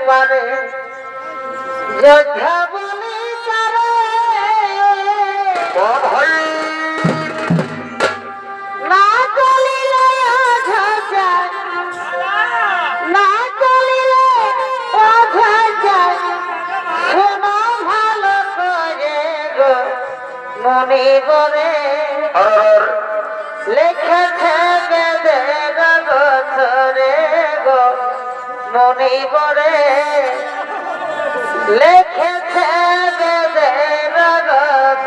পারে যোদ্ধা বলে তারে না চলিলে অঝা যায় না চলিলে অঝা যায় শোনো ভালো করে গো মনে করে লিখেছে বেদের বছরে গো মনে করে লিখেছে বেদের বছরে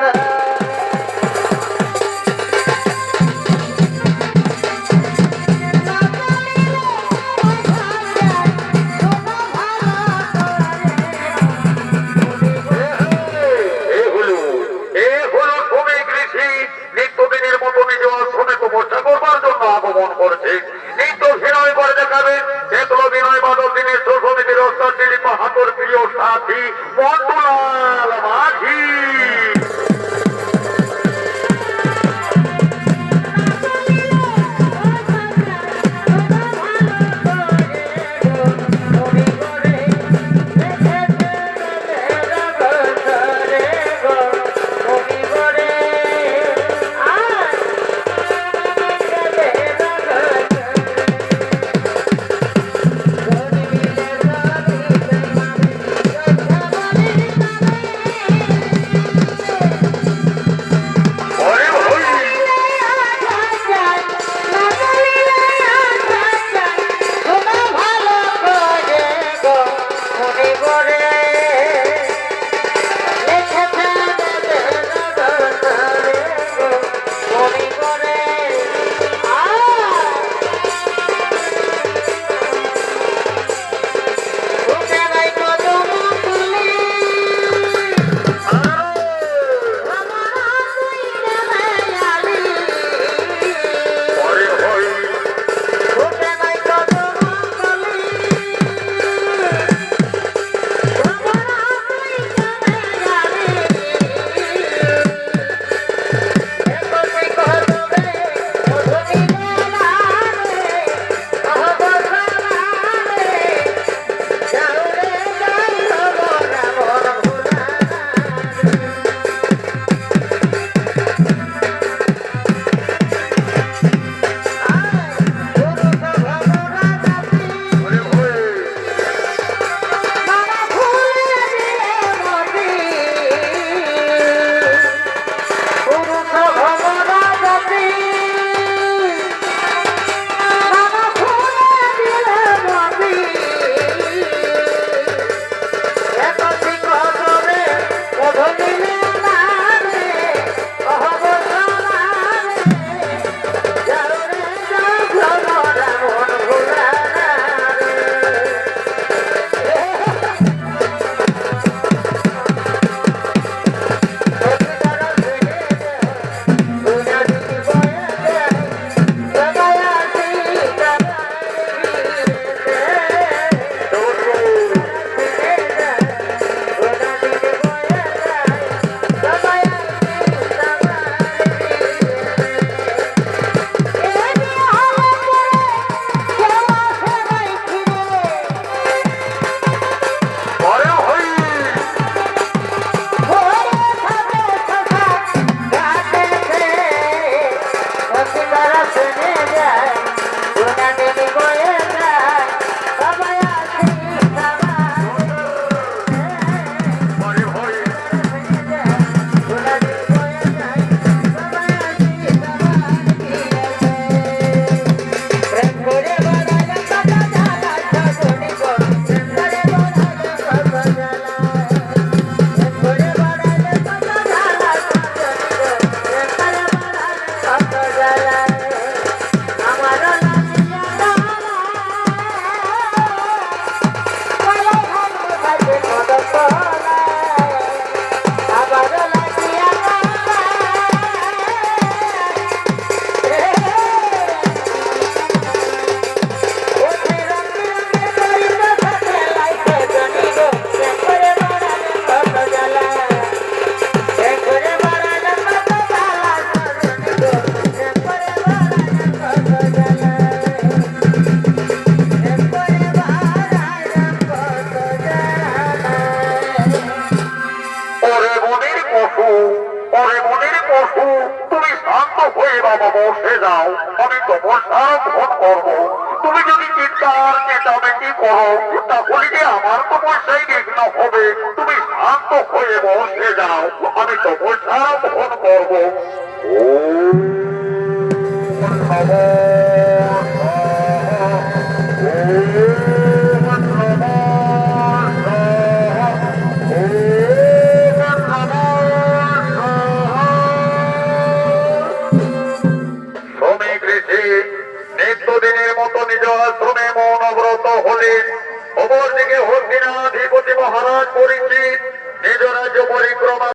আগমন করছে নিত্য বিনয় করে দেখাবে এগুলো বিনয় বাদল দিনের সমিতির ওস্তাদ দিলীপ হাতর প্রিয় সাথী মন্ডুলাল মাঝি বাবা বসে যাও, আমি তপস্যার ফোন করবো। তুমি যদি চিৎকার চেঁচামেচি করো তাহলে যে আমার তপস্যায় বিঘ্ন হবে। তুমি শান্ত হয়ে বসে যাও, আমি তপস্যার ফোন করবো। ওম নমো নিত্যদিনের মতো নিজ আশ্রমে মৌনব্রত হলেন। অপরদিকে হস্তিনাধিপতি মহারাজ পরিচিত নিজ রাজ্য পরিক্রমা